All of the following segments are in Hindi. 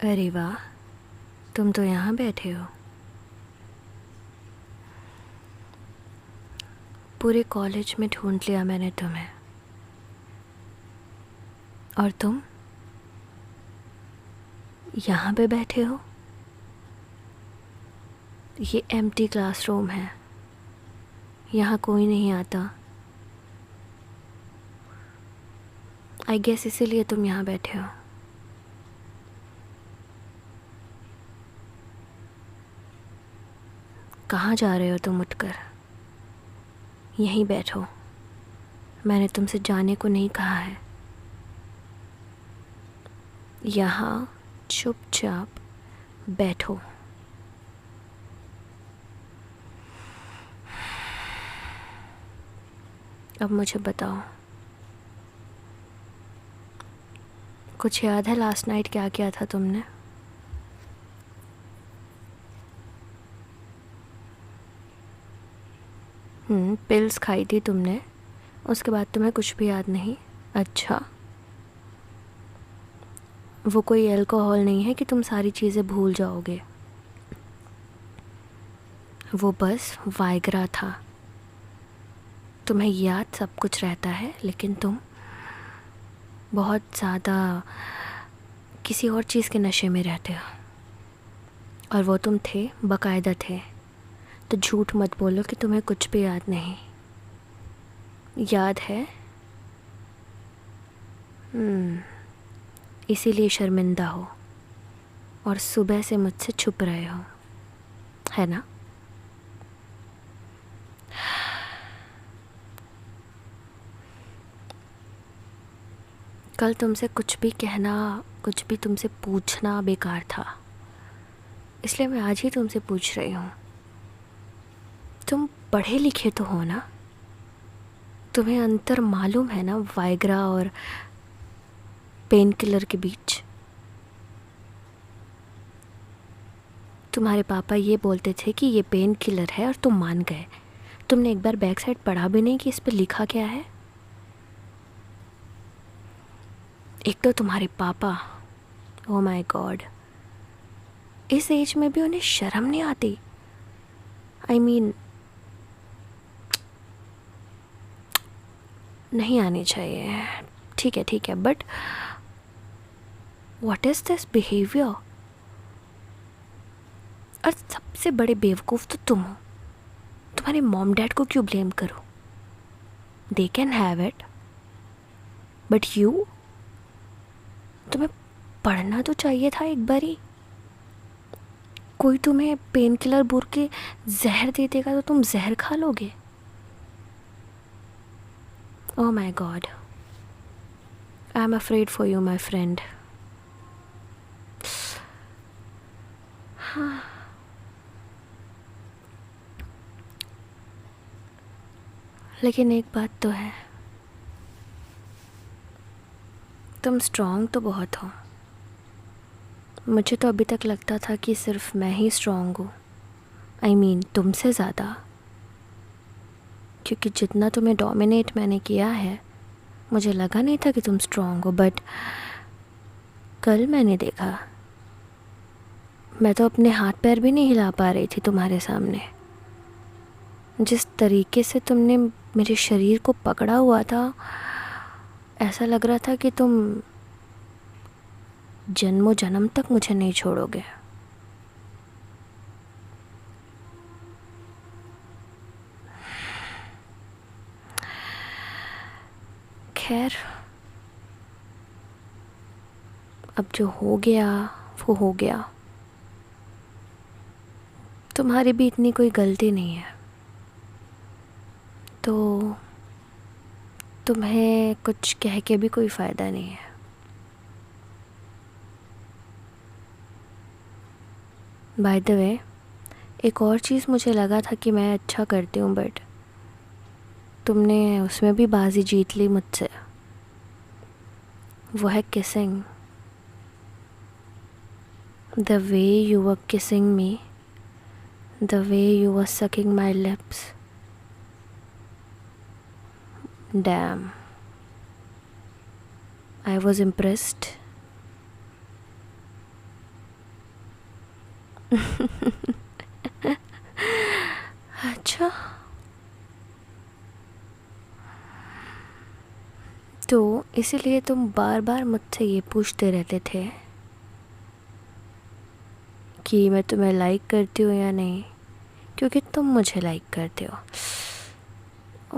अरे वाह, तुम तो यहाँ बैठे हो। पूरे कॉलेज में ढूंढ लिया मैंने तुम्हें, और तुम यहाँ पे बैठे हो। ये एम्प्टी क्लासरूम है, यहाँ कोई नहीं आता। आई गेस इसीलिए तुम यहाँ बैठे हो। कहाँ जा रहे हो तुम? उठकर यहीं बैठो, मैंने तुमसे जाने को नहीं कहा है। यहाँ चुपचाप बैठो। अब मुझे बताओ, कुछ याद है लास्ट नाइट क्या किया था तुमने? पिल्स खाई थी तुमने, उसके बाद तुम्हें कुछ भी याद नहीं? अच्छा, वो कोई अल्कोहल नहीं है कि तुम सारी चीज़ें भूल जाओगे। वो बस वाइग्रा था। तुम्हें याद सब कुछ रहता है, लेकिन तुम बहुत ज़्यादा किसी और चीज़ के नशे में रहते हो। और वो तुम थे, बाकायदा थे। तो झूठ मत बोलो कि तुम्हें कुछ भी याद नहीं। याद है। इसीलिए शर्मिंदा हो और सुबह से मुझसे छुप रहे हो, है ना? कल तुमसे कुछ भी कहना, कुछ भी तुमसे पूछना बेकार था, इसलिए मैं आज ही तुमसे पूछ रही हूँ। तुम पढ़े लिखे तो हो ना? तुम्हें अंतर मालूम है ना वाइग्रा और पेन किलर के बीच? तुम्हारे पापा ये बोलते थे कि ये पेन किलर है और तुम मान गए। तुमने एक बार बैक साइड पढ़ा भी नहीं कि इस पर लिखा क्या है। एक तो तुम्हारे पापा, ओ माय गॉड, इस एज में भी उन्हें शर्म नहीं आती। आई मीन, नहीं आनी चाहिए। ठीक है, but what is this behaviour? और सबसे बड़े बेवकूफ़ तो तुम हो। तुम्हारे मॉम डैड को क्यों ब्लेम करो? They can have it, but you, तुम्हें पढ़ना तो चाहिए था एक बारी। कोई तुम्हें पेन किलर बोल के जहर दे देगा तो तुम जहर खा लोगे? Oh my God, I am afraid for you my friend. हाँ, लेकिन एक बात तो है, तुम स्ट्रांग तो बहुत हो। मुझे तो अभी तक लगता था कि सिर्फ मैं ही स्ट्रांग हूँ। आई मीन, तुमसे ज़्यादा। क्योंकि जितना तुम्हें डोमिनेट मैंने किया है, मुझे लगा नहीं था कि तुम स्ट्रांग हो। बट कल मैंने देखा, मैं तो अपने हाथ पैर भी नहीं हिला पा रही थी तुम्हारे सामने। जिस तरीके से तुमने मेरे शरीर को पकड़ा हुआ था, ऐसा लग रहा था कि तुम जन्मों जन्म तक मुझे नहीं छोड़ोगे। खैर, अब जो हो गया वो हो गया। तुम्हारी भी इतनी कोई गलती नहीं है, तो तुम्हें कुछ कह के भी कोई फ़ायदा नहीं है। बाय द वे, एक और चीज़ मुझे लगा था कि मैं अच्छा करती हूँ, बट तुमने उसमें भी बाजी जीत ली मुझसे। वो है kissing. The way you were kissing me, the way you were sucking my lips, dam, I was impressed. अच्छा, तो इसीलिए तुम बार बार मुझसे ये पूछते रहते थे कि मैं तुम्हें लाइक करती हूँ या नहीं, क्योंकि तुम मुझे लाइक करते हो।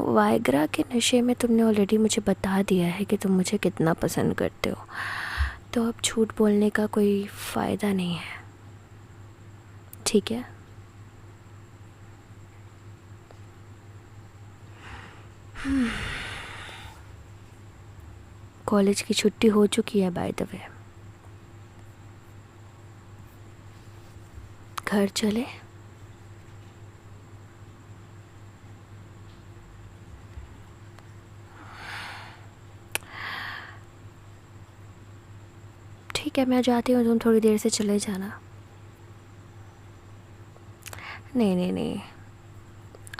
वाइग्रा के नशे में तुमने ऑलरेडी मुझे बता दिया है कि तुम मुझे कितना पसंद करते हो, तो अब झूठ बोलने का कोई फ़ायदा नहीं है, ठीक है? कॉलेज की छुट्टी हो चुकी है बाय द वे। घर चले? ठीक है, मैं जाती हूँ, तुम थोड़ी देर से चले जाना। नहीं नहीं नहीं,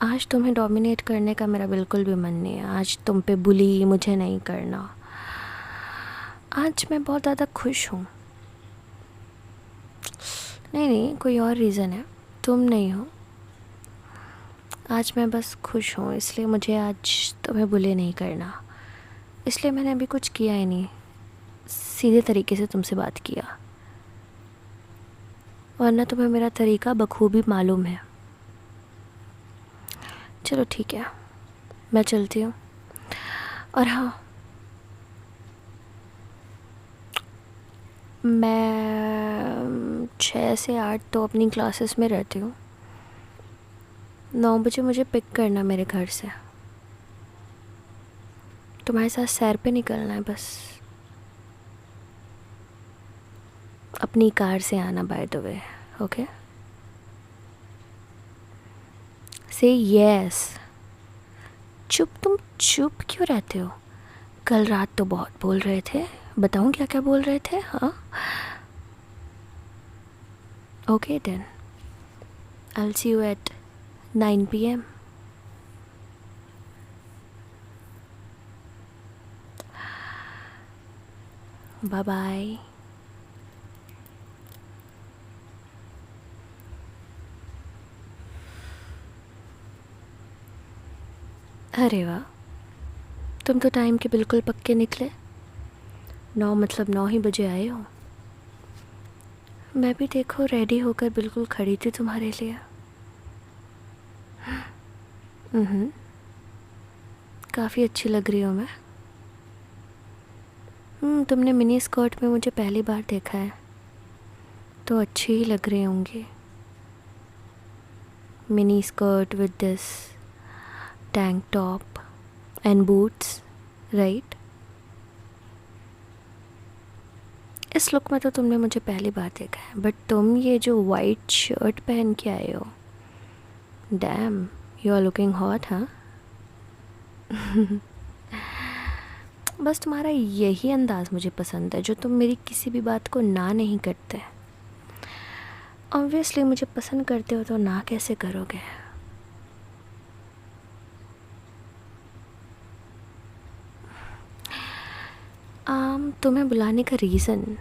आज तुम्हें डोमिनेट करने का मेरा बिल्कुल भी मन नहीं है। आज तुम पे बुली मुझे नहीं करना। आज मैं बहुत ज़्यादा खुश हूँ। नहीं नहीं, कोई और रीज़न है, तुम नहीं हो। आज मैं बस खुश हूँ, इसलिए मुझे आज तुम्हें बुली नहीं करना। इसलिए मैंने अभी कुछ किया ही नहीं, सीधे तरीके से तुमसे बात किया, वरना तुम्हें मेरा तरीका बखूबी मालूम है। चलो ठीक है, मैं चलती हूँ। और हाँ, मैं 6 से 8 तो अपनी क्लासेस में रहती हूँ। 9 बजे मुझे पिक करना मेरे घर से। तुम्हारे साथ सैर पे निकलना है बस। अपनी कार से आना बाय द वे, ओके? से यस। तुम चुप क्यों रहते हो? कल रात तो बहुत बोल रहे थे, बताऊँ क्या क्या बोल रहे थे? हाँ, okay then, I'll see you at 9 PM. Bye bye. अरे वाह, तुम तो टाइम के बिल्कुल पक्के निकले। 9 मतलब 9 ही बजे आए हो। मैं भी देखो रेडी होकर बिल्कुल खड़ी थी तुम्हारे लिए। काफ़ी अच्छी लग रही हूँ मैं। तुमने मिनी स्कर्ट में मुझे पहली बार देखा है, तो अच्छी ही लग रही होंगी। Mini skirt with this tank top and boots, right? इस लुक में तो तुमने मुझे पहली बार देखा है, बट तुम ये जो वाइट शर्ट पहन के आए हो, damn, you are looking hot, हाँ? बस तुम्हारा यही अंदाज़ मुझे पसंद है, जो तुम मेरी किसी भी बात को ना नहीं करते। ऑब्वियसली मुझे पसंद करते हो तो ना कैसे करोगे? तुम्हें बुलाने का रीज़न,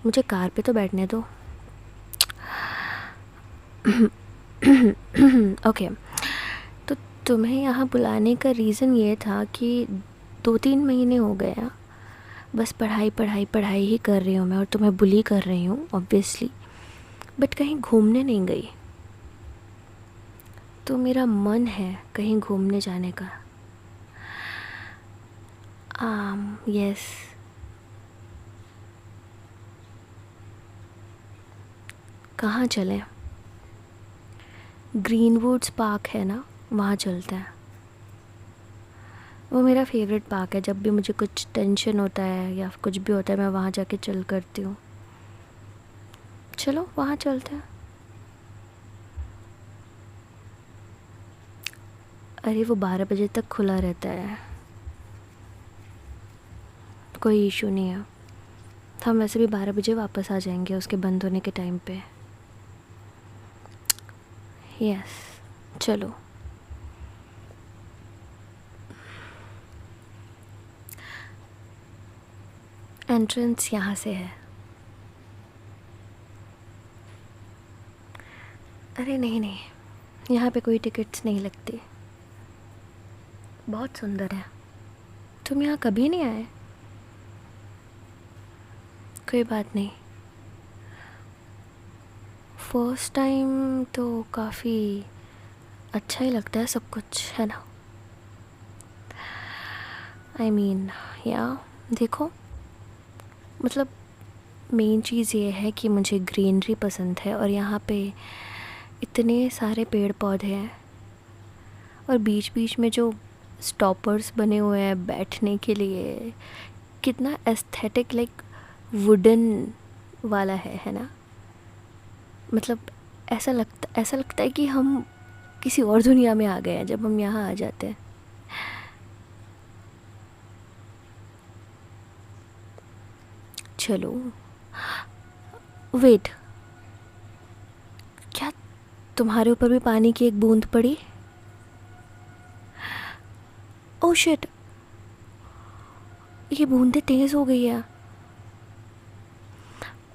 मुझे कार पे तो बैठने दो। ओके, तो तुम्हें यहाँ बुलाने का रीज़न ये था कि 2-3 महीने हो गए हैं, बस पढ़ाई पढ़ाई पढ़ाई ही कर रही हूँ मैं, और तुम्हें बुली कर रही हूँ ऑब्वियसली, बट कहीं घूमने नहीं गई। तो मेरा मन है कहीं घूमने जाने का। यस, कहाँ चलें? ग्रीनवुड्स पार्क है ना, वहाँ चलते हैं। वो मेरा फेवरेट पार्क है, जब भी मुझे कुछ टेंशन होता है या कुछ भी होता है मैं वहाँ जाके चिल करती हूँ। चलो वहाँ चलते हैं। अरे वो 12 बजे तक खुला रहता है, कोई इशू नहीं है। हम वैसे भी 12 बजे वापस आ जाएंगे उसके बंद होने के टाइम पे। यस, चलो। एंट्रेंस यहाँ से है। अरे नहीं नहीं, यहाँ पे कोई टिकट्स नहीं लगती। बहुत सुंदर है। तुम यहाँ कभी नहीं आए? कोई बात नहीं, फर्स्ट टाइम तो काफ़ी अच्छा ही लगता है सब कुछ, है ना? आई मीन या देखो, मतलब मेन चीज़ ये है कि मुझे ग्रीनरी पसंद है और यहाँ पे इतने सारे पेड़ पौधे हैं और बीच बीच में जो स्टॉपर्स बने हुए हैं बैठने के लिए, कितना एस्थेटिक, लाइक वुडन वाला है ना? मतलब ऐसा लगता है कि हम किसी और दुनिया में आ गए हैं जब हम यहाँ आ जाते हैं। चलो वेट, क्या तुम्हारे ऊपर भी पानी की एक बूंद पड़ी? ओह शिट, ये बूंदें तेज हो गई है।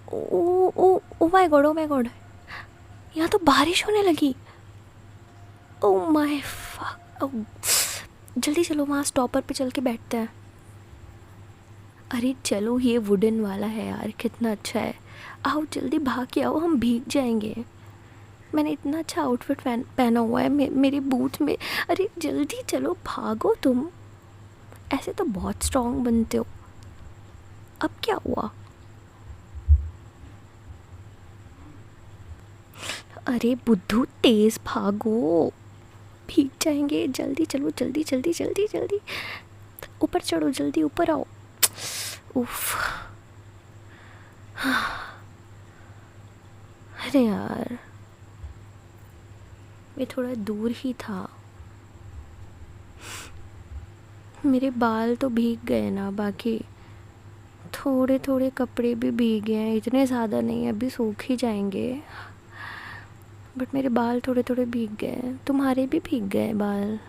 Oh oh oh my god, oh my god, यहाँ तो बारिश होने लगी। ओ माय फक, जल्दी चलो वहाँ स्टॉपर पे चल के बैठते हैं। अरे चलो, ये वुडन वाला है यार, कितना अच्छा है। आओ जल्दी भाग के आओ, हम भीग जाएंगे। मैंने इतना अच्छा आउटफिट पहना हुआ है, मेरे बूथ में। अरे जल्दी चलो, भागो तुम, ऐसे तो बहुत स्ट्रांग बनते हो। अब क्या हुआ? अरे बुद्धू, तेज भागो, भीग जाएंगे। जल्दी चलो, जल्दी जल्दी जल्दी जल्दी, ऊपर चढ़ो, जल्दी ऊपर आओ। उफ, अरे यार, ये थोड़ा दूर ही था। मेरे बाल तो भीग गए ना, बाकी थोड़े थोड़े कपड़े भी भीगे हैं, इतने ज़्यादा नहीं, अभी सूख ही जाएंगे। बट मेरे बाल थोड़े थोड़े भीग गए, तुम्हारे भी भीग गए बाल।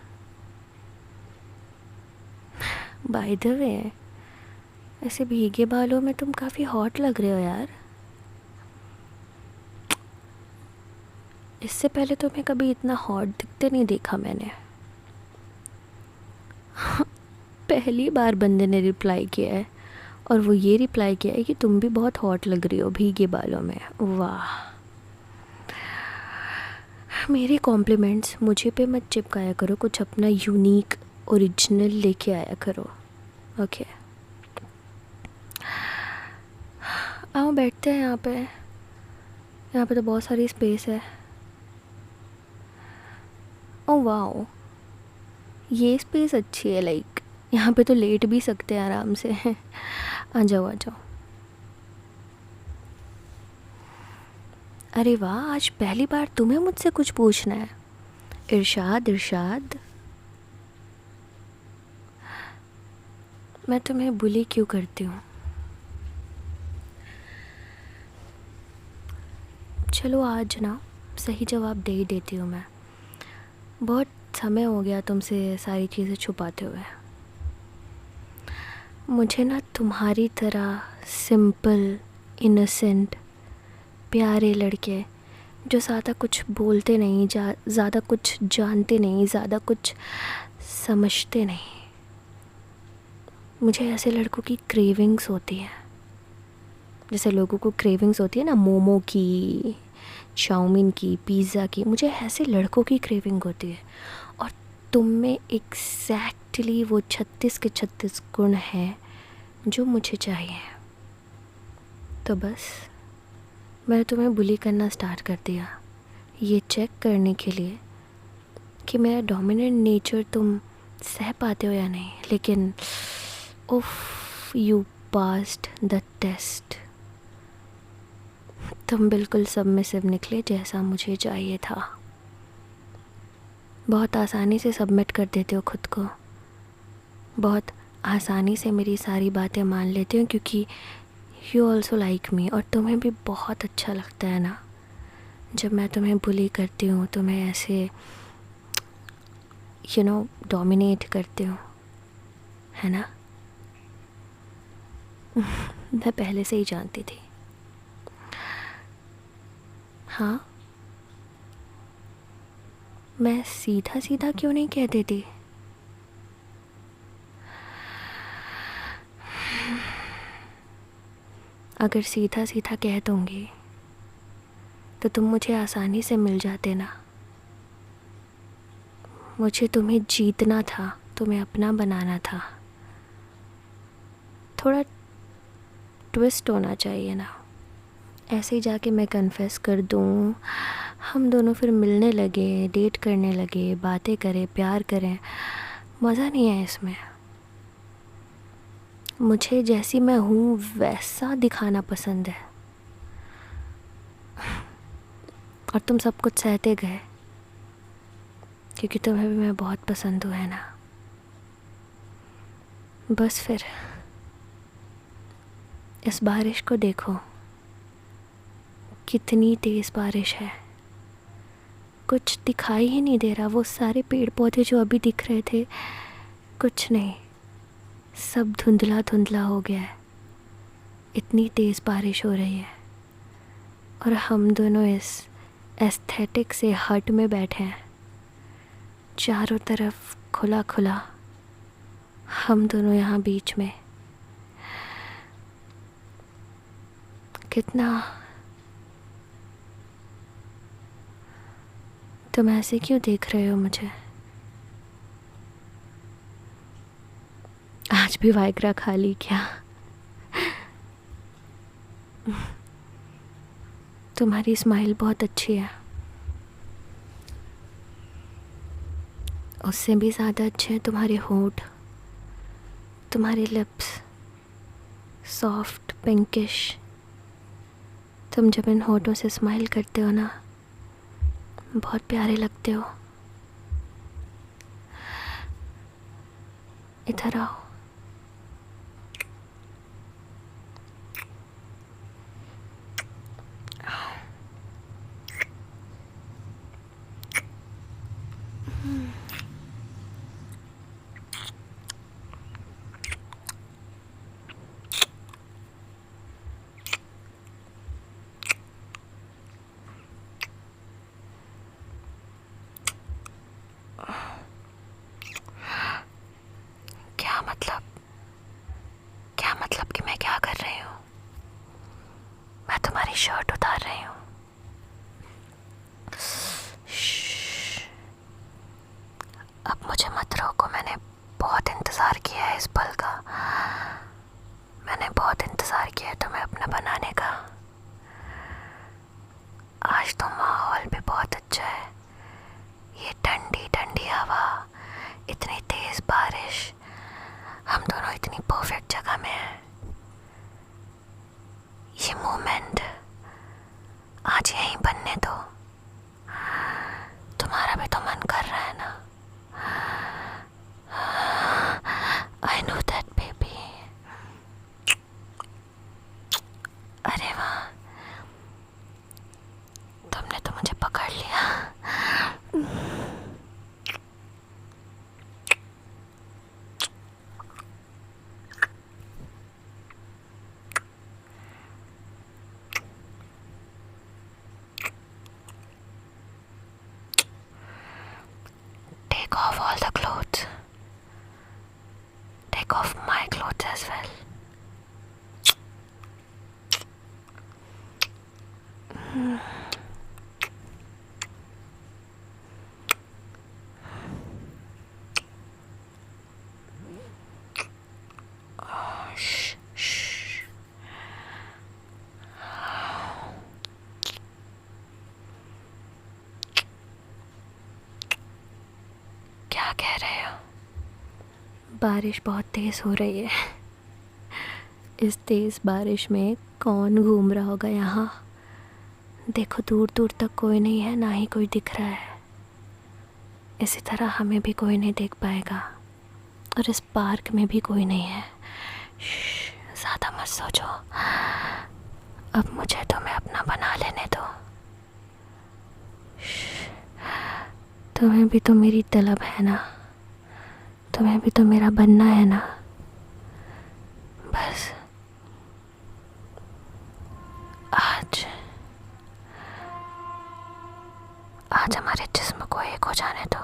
बाय द वे, ऐसे भीगे बालों में तुम काफ़ी हॉट लग रहे हो यार। इससे पहले तुम्हें कभी इतना हॉट दिखते नहीं देखा मैंने। पहली बार बंदे ने रिप्लाई किया है और वो ये रिप्लाई किया है कि तुम भी बहुत हॉट लग रही हो भीगे बालों में। वाह, मेरे कॉम्प्लीमेंट्स मुझे पे मत चिपकाया करो, कुछ अपना यूनिक ओरिजिनल लेके आया करो। ओके, आओ बैठते हैं यहाँ पे। यहाँ पे तो बहुत सारी स्पेस है। ओह वाओ, ये स्पेस अच्छी है, लाइक यहाँ पे तो लेट भी सकते हैं आराम से। आ जाओ आ जाओ। अरे वाह, आज पहली बार तुम्हें मुझसे कुछ पूछना है। इरशाद इरशाद। मैं तुम्हें बुली क्यों करती हूँ? चलो आज ना सही जवाब दे ही देती हूँ मैं। बहुत समय हो गया तुमसे सारी चीज़ें छुपाते हुए। मुझे ना तुम्हारी तरह सिंपल, इनोसेंट, प्यारे लड़के जो ज़्यादा कुछ बोलते नहीं, ज़्यादा कुछ जानते नहीं, ज़्यादा कुछ समझते नहीं, मुझे ऐसे लड़कों की क्रेविंग्स होती है। जैसे लोगों को क्रेविंग्स होती है ना, मोमो की, चाउमीन की, पिज़्ज़ा की, मुझे ऐसे लड़कों की क्रेविंग होती है। और तुम में एग्जैक्टली वो 36 के 36 गुण हैं जो मुझे चाहिए। तो बस मैंने तुम्हें बुली करना स्टार्ट कर दिया, ये चेक करने के लिए कि मेरा डोमिनेंट नेचर तुम सह पाते हो या नहीं। लेकिन उफ, यू पास्ड द टेस्ट। तुम बिल्कुल सबमिसिव निकले, जैसा मुझे चाहिए था। बहुत आसानी से सबमिट कर देते हो खुद को, बहुत आसानी से मेरी सारी बातें मान लेते हो, क्योंकि यू ऑल्सो लाइक मी। और तुम्हें भी बहुत अच्छा लगता है ना जब मैं तुम्हें बुली करती हूँ, तुम्हें ऐसे डोमिनेट करती हूँ, है ना? मैं पहले से ही जानती थी। हाँ, मैं सीधा सीधा क्यों नहीं कह देती? अगर सीधा सीधा कह दूंगी तो तुम मुझे आसानी से मिल जाते ना। मुझे तुम्हें जीतना था, तुम्हें अपना बनाना था। थोड़ा ट्विस्ट होना चाहिए ना। ऐसे ही जाके मैं कन्फेस कर दूँ, हम दोनों फिर मिलने लगे, डेट करने लगे, बातें करें, प्यार करें। मज़ा नहीं है इसमें। मुझे जैसी मैं हूँ वैसा दिखाना पसंद है। और तुम सब कुछ सहते गए क्योंकि तुम्हें भी मैं बहुत पसंद हूँ, है ना। बस फिर इस बारिश को देखो, कितनी तेज़ बारिश है। कुछ दिखाई ही नहीं दे रहा। वो सारे पेड़ पौधे जो अभी दिख रहे थे, कुछ नहीं, सब धुंधला धुंधला हो गया है। इतनी तेज़ बारिश हो रही है और हम दोनों इस एस्थेटिक से हट में बैठे हैं। चारों तरफ खुला खुला, हम दोनों यहाँ बीच में। कितना तुम ऐसे क्यों देख रहे हो मुझे? आज भी वाइग्रा खा ली क्या? तुम्हारी स्माइल बहुत अच्छी है। उससे भी ज़्यादा अच्छे हैं तुम्हारे होंठ, तुम्हारे लिप्स, सॉफ्ट पिंकिश। तुम जब इन होठों से स्माइल करते हो ना, बहुत प्यारे लगते हो। इधर आओ। क्या मतलब कि मैं क्या कर रही हूँ? मैं तुम्हारी शर्ट उतार रही हूँ। अब मुझे मत रोको। मैंने बहुत इंतज़ार किया है इस पल का। मैंने बहुत इंतज़ार किया है तुम्हें अपना बनाने का। आज तो माहौल भी बहुत अच्छा है। ये ठंडी ठंडी हवा, इतनी तेज़ बारिश, हम दोनों इतनी परफेक्ट जगह में हैं। ये मोमेंट आज यहीं बनने दो। तुम्हारा भी तो मन कर रहा है ना? I know that baby. अरे वाह, तुमने तो मुझे पकड़ लिया। Take off all the clothes. Take off my clothes as well. क्या कह रहे हो? बारिश बहुत तेज़ हो रही है। इस तेज़ बारिश में कौन घूम रहा होगा यहाँ? देखो, दूर दूर तक कोई नहीं है, ना ही कोई दिख रहा है। इसी तरह हमें भी कोई नहीं देख पाएगा। और इस पार्क में भी कोई नहीं है। ज़्यादा मत सोचो। अब मुझे तुम्हें अपना बना लेने दो। तुम्हें भी तो मेरी तलब है ना? तुम्हें भी तो मेरा बनना है ना? बस आज आज हमारे जिस्म को एक हो जाने दो।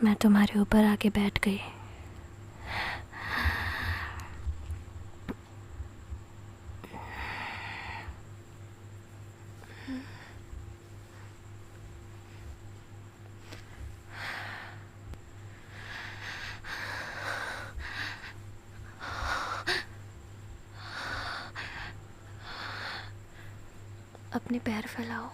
मैं तुम्हारे ऊपर आके बैठ गई। अपने पैर फैलाओ।